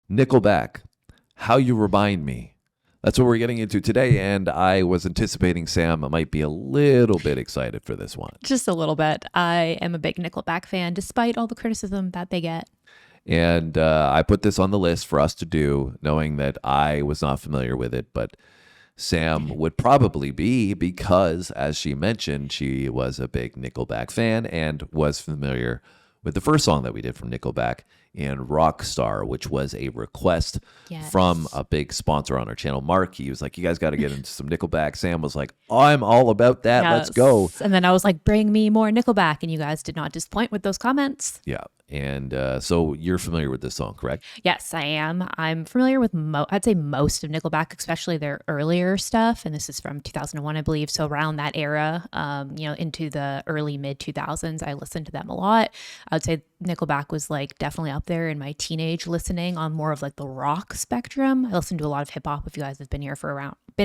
Nickelback, How You Remind Me. That's what we're getting into today, and I was anticipating Sam might be a little bit excited for this one. Just a little bit. I am a big Nickelback fan, despite all the criticism that they get. And I put this on the list for us to do, knowing that I was not familiar with it, but Sam would probably be because, as she mentioned, she was a big Nickelback fan and was familiar with the first song that we did from Nickelback in Rockstar, which was a request from a big sponsor on our channel, Mark. He was like, you guys got to get into some Nickelback. Sam was like, I'm all about that. Yes. Let's go. And then I was like, bring me more Nickelback. And you guys did not disappoint with those comments. Yeah. And so you're familiar with this song, correct? Yes, I am. I'm familiar with, I'd say most of Nickelback, especially their earlier stuff. And this is from 2001, I believe. So around that era, into the early mid 2000s, I listened to them a lot. I would say Nickelback was like definitely up there in my teenage listening on more of like the rock spectrum. I listened to a lot of hip hop. If you guys have been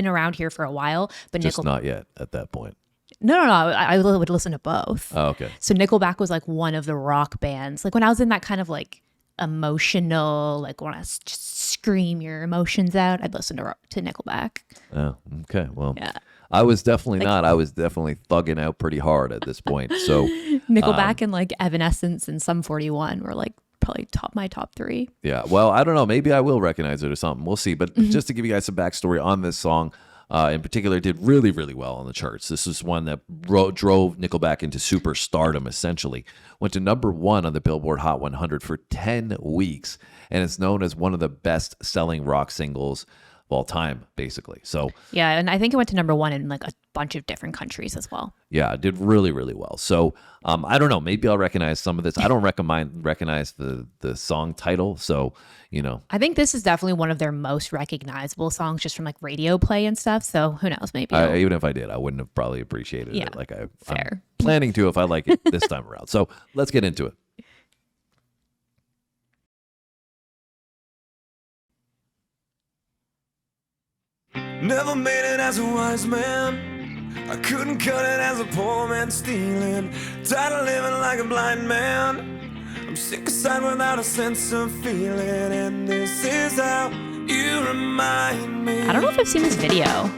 around here for a while, but just not yet at that point. No. I would listen to both. Oh, okay. So Nickelback was like one of the rock bands. Like when I was in that kind of like emotional, like want to just scream your emotions out, I'd listen to Nickelback. Oh, okay. Well, yeah. I was definitely not. I was definitely thugging out pretty hard at this point. So Nickelback and like Evanescence and Sum 41 were like probably my top three. Yeah. Well, I don't know. Maybe I will recognize it or something. We'll see. But just to give you guys some backstory on this song, in particular, did really, really well on the charts. This is one that drove Nickelback into superstardom, essentially. Went to number 1 on the Billboard Hot 100 for 10 weeks, and it's known as one of the best-selling rock singles of all time, basically. So yeah, and I think it went to number 1 in like a bunch of different countries as well. Yeah, it did really, really well. So I don't know. Maybe I'll recognize some of this. I don't recognize the song title. So, I think this is definitely one of their most recognizable songs just from like radio play and stuff. So who knows? Maybe. Even if I did, I wouldn't have probably appreciated it. Like I'm planning to if I like it this time around. So let's get into it. Never made it as a wise man. I couldn't cut it as a poor man stealing. Tired of living like a blind man. I'm sick aside without a sense of feeling. And this is how you remind me. I don't know if I've seen this video.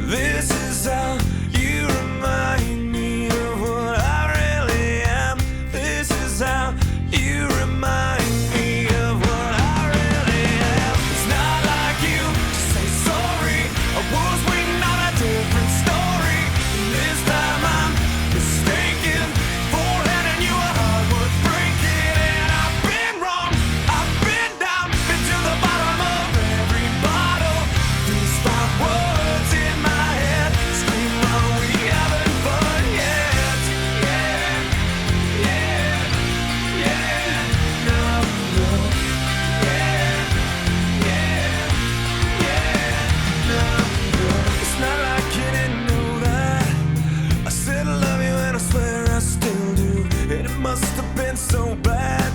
This is how you remind me of what I really am. This is how you remind me of what I really am. It's not like you to say sorry. I was waiting on a different story. And this time I'm mistaken for handing you a heart worth breaking. And I've been wrong, I've been down, been to the bottom of every bottle. These 5 words in my head scream, are we having fun yet? It's not like you didn't know that. I said I love you and I swear I still do. And it must have been so bad,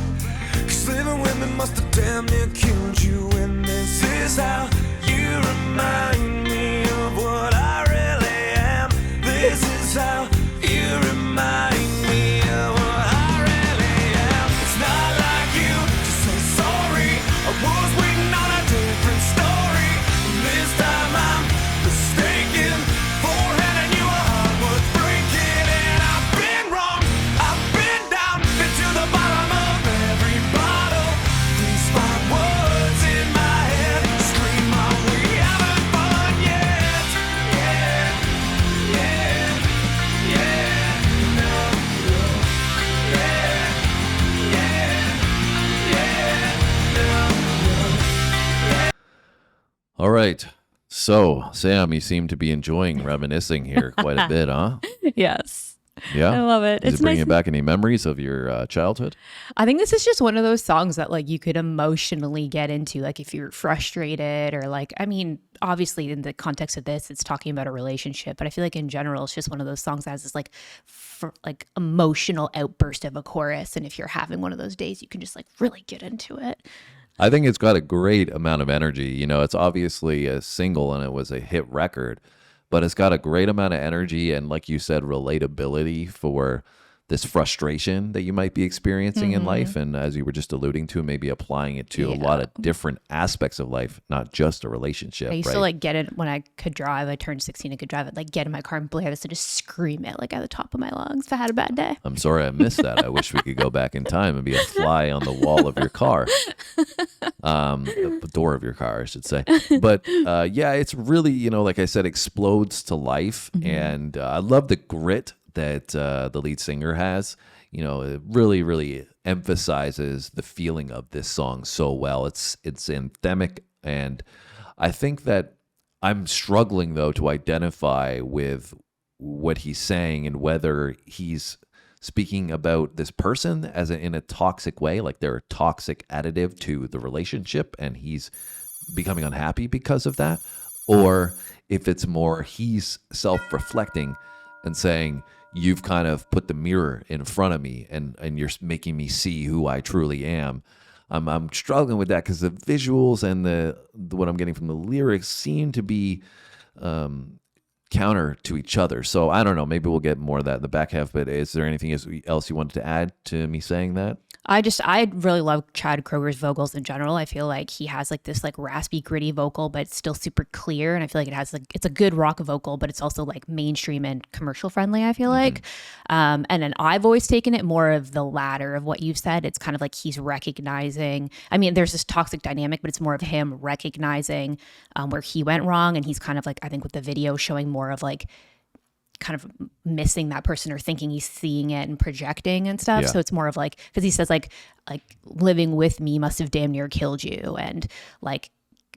'cause living with me must have damn near killed you. And this is how you remind me of what I really am. This is how you remind me of what I really am. It's not like you to say sorry. I was waiting on a different story. And this time I'm mistaken for handing you a heart worth breaking. And I've been wrong, I've been down, been to the bottom of every bottle. These 5 words in my head scream, are we having fun yet? All right. So, Sam, you seem to be enjoying reminiscing here quite a bit, huh? Yes. Yeah. I love it. Is It's it bringing nice. back any memories of your childhood? I think this is just one of those songs that like you could emotionally get into, like if you're frustrated or like, I mean, obviously in the context of this, it's talking about a relationship, but I feel like in general, it's just one of those songs that has this like emotional outburst of a chorus. And if you're having one of those days, you can just like really get into it. I think it's got a great amount of energy. It's obviously a single and it was a hit record, but it's got a great amount of energy and, like you said, relatability for this frustration that you might be experiencing in life. And as you were just alluding to, maybe applying it to a lot of different aspects of life, not just a relationship. I used right? to like get it when I could drive. I turned 16 and could drive it. Like get in my car and play this and just scream it like at the top of my lungs if I had a bad day. I'm sorry I missed that. I wish we could go back in time and be a fly on the wall of your car. The door of your car, I should say. But yeah, it's really, like I said, explodes to life. And I love the grit that the lead singer has. It really, really emphasizes the feeling of this song so well. It's anthemic, and I think that I'm struggling, though, to identify with what he's saying and whether he's speaking about this person in a toxic way, like they're a toxic additive to the relationship and he's becoming unhappy because of that, or if it's more he's self-reflecting and saying, you've kind of put the mirror in front of me and you're making me see who I truly am. I'm struggling with that because the visuals and the what I'm getting from the lyrics seem to be counter to each other. So I don't know. Maybe we'll get more of that in the back half. But is there anything else you wanted to add to me saying that? I really love Chad Kroger's vocals in general. I feel like he has like this like raspy, gritty vocal, but it's still super clear. And I feel like it's a good rock vocal, but it's also like mainstream and commercial friendly, I feel like. And then I've always taken it more of the latter of what you've said. It's kind of like he's recognizing, I mean, there's this toxic dynamic, but it's more of him recognizing where he went wrong. And he's kind of like, I think with the video showing more of like, kind of missing that person or thinking he's seeing it and projecting and stuff. Yeah. So it's more of like, because he says like living with me must have damn near killed you, and like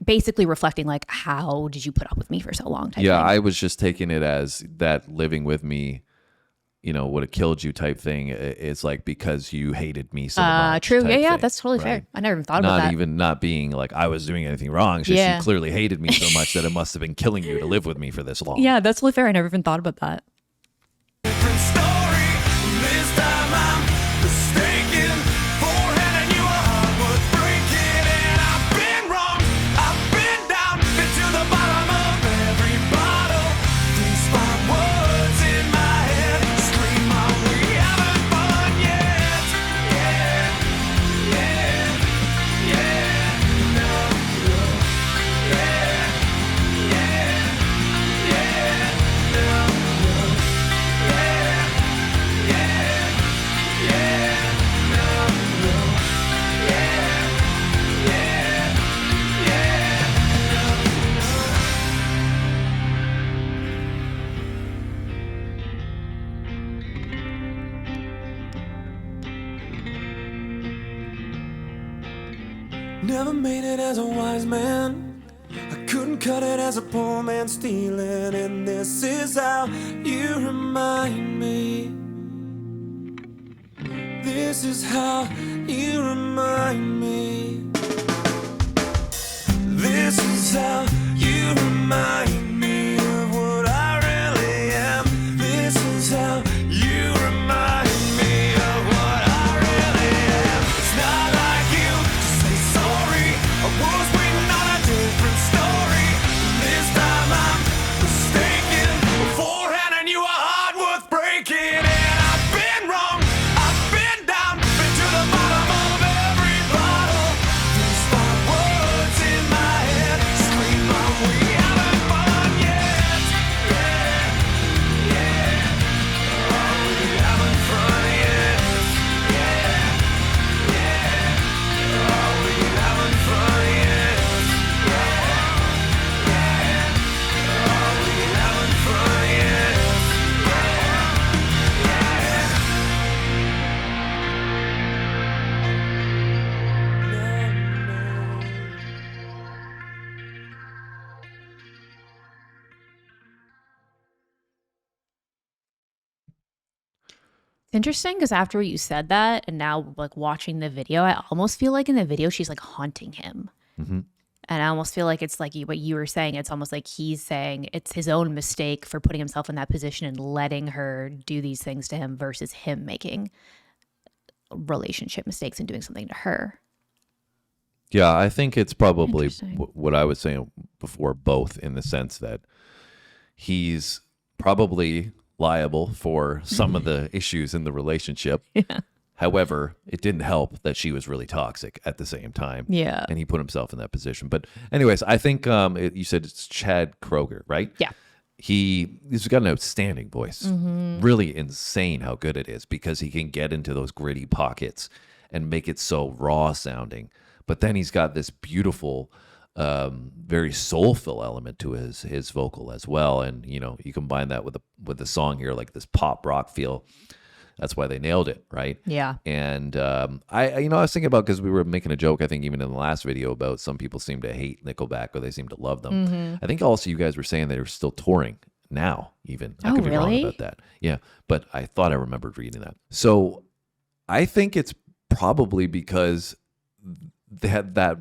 basically reflecting like, how did you put up with me for so long? Type Yeah, thing. I was just taking it as that living with me, would have killed you type thing. It's like because you hated me so much. True. type Yeah, thing, that's totally right? fair. I never even thought about that. Not being like I was doing anything wrong. It's just Yeah. you clearly hated me so much that it must have been killing you to live with me for this long. Yeah, that's totally fair. I never even thought about that. Different story. This time I'm mistaken. Forehanding you a heart worth breaking. And I've been wrong. I've been down. Been to the bottom of every bottle. These five words in my head scream out, we haven't fun yet. Yeah, yeah, yeah. No, no. Yeah, yeah, yeah. No, no. Never made it as a wise man. I couldn't cut it as a poor man stealing. And this is how you remind me. This is how you remind me. This is how you remind me of what I really am. This is how you remind me of what I really am. It's not like you to say sorry. I was waiting on a different story. This time I'm mistaken. Beforehand, you a heart worth breaking. And I've been wrong. I've been down. Been to the bottom of every bottle. These five words in my head scream out, we haven't fun yet. Yeah, yeah. Oh, we haven't fun yet. Yeah, yeah. Oh, we haven't fun yet. Yeah, yeah. Oh, we haven't fun yet. It's interesting because after you said that and now like watching the video, I almost feel like in the video she's like haunting him. And I almost feel like it's like what you were saying. It's almost like he's saying it's his own mistake for putting himself in that position and letting her do these things to him versus him making relationship mistakes and doing something to her. Yeah, I think it's probably Interesting. what I was saying before, both in the sense that he's probably liable for some of the issues in the relationship. Yeah. However, it didn't help that she was really toxic at the same time. Yeah. And he put himself in that position. But anyways, I think you said it's Chad Kroeger, right? Yeah. He's got an outstanding voice. Really insane how good it is, because he can get into those gritty pockets and make it so raw sounding. But then he's got this beautiful, very soulful element to his vocal as well. And you combine that with the song here, like this pop rock feel. That's why they nailed it, right? Yeah. And I was thinking about, because we were making a joke, I think even in the last video, about some people seem to hate Nickelback or they seem to love them. I think also you guys were saying they're still touring now, even. I could be wrong about that. Yeah, but I thought I remembered reading that. So I think it's probably because they had that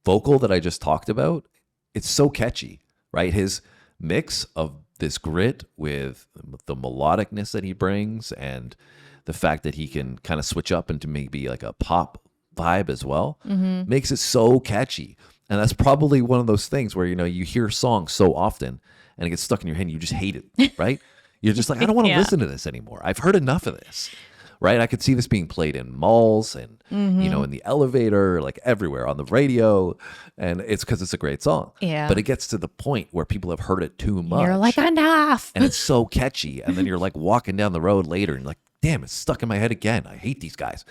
vocal that I just talked about. It's so catchy, right? His mix of this grit with the melodicness that he brings, and the fact that he can kind of switch up into maybe like a pop vibe as well, makes it so catchy. And that's probably one of those things where, you hear songs so often and it gets stuck in your head and you just hate it, right? You're just like, I don't want to listen to this anymore. I've heard enough of this, right? I could see this being played in malls and, in the elevator, like everywhere on the radio. And it's because it's a great song. Yeah. But it gets to the point where people have heard it too much. You're like, enough. And it's so catchy. And then you're like walking down the road later and you're like, damn, it's stuck in my head again. I hate these guys.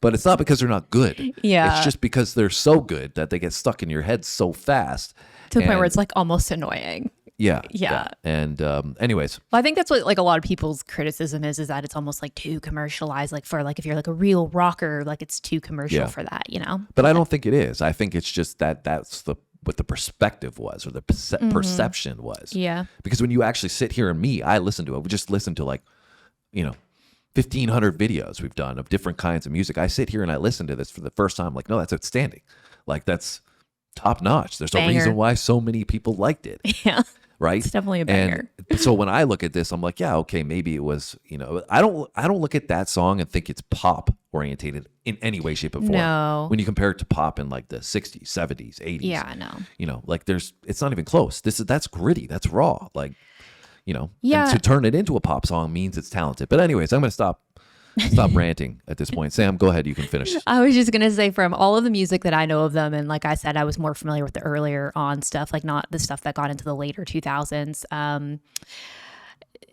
But it's not because they're not good. Yeah. It's just because they're so good that they get stuck in your head so fast. To the point where it's like almost annoying. Yeah. Yeah. And anyways. Well, I think that's what like a lot of people's criticism is that it's almost like too commercialized. Like for like if you're like a real rocker, like it's too commercial for that, But I don't think it is. I think it's just that's what the perspective was, or the perception was. Yeah. Because when you actually sit here, and I listen to it. We just listen to 1,500 videos we've done of different kinds of music. I sit here and I listen to this for the first time. Like, no, that's outstanding. Like, that's top notch. There's a reason why so many people liked it. Yeah. Right. It's definitely a banger. And so when I look at this, I'm like, yeah, okay, maybe it was, I don't look at that song and think it's pop orientated in any way, shape, or form. No. When you compare it to pop in like the 60s, 70s, 80s. Yeah, I know. Like it's not even close. That's gritty. That's raw. Like, Yeah. And to turn it into a pop song means it's talented. But anyways, I'm going to stop ranting at this point. Sam, go ahead. You can finish. I was just going to say, from all of the music that I know of them, and like I said, I was more familiar with the earlier on stuff, like not the stuff that got into the later 2000s.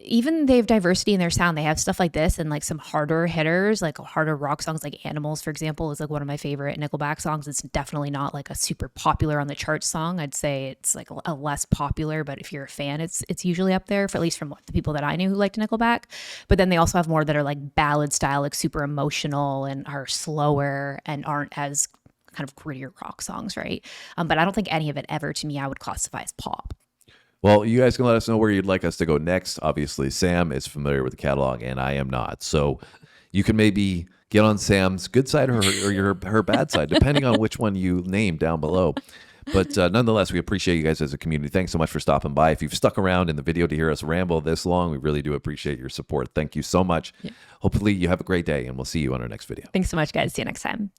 Even they have diversity in their sound. They have stuff like this and like some harder hitters, like harder rock songs, like Animals, for example, is like one of my favorite Nickelback songs. It's definitely not like a super popular on the charts song. I'd say it's like a less popular, but if you're a fan, it's usually up there, for at least from the people that I knew who liked Nickelback. But then they also have more that are like ballad style, like super emotional and are slower and aren't as kind of grittier rock songs, right? But I don't think any of it ever, to me, I would classify as pop. Well, you guys can let us know where you'd like us to go next. Obviously, Sam is familiar with the catalog, and I am not. So you can maybe get on Sam's good side or her bad side, depending on which one you name down below. But nonetheless, we appreciate you guys as a community. Thanks so much for stopping by. If you've stuck around in the video to hear us ramble this long, we really do appreciate your support. Thank you so much. Yeah. Hopefully you have a great day, and we'll see you on our next video. Thanks so much, guys. See you next time.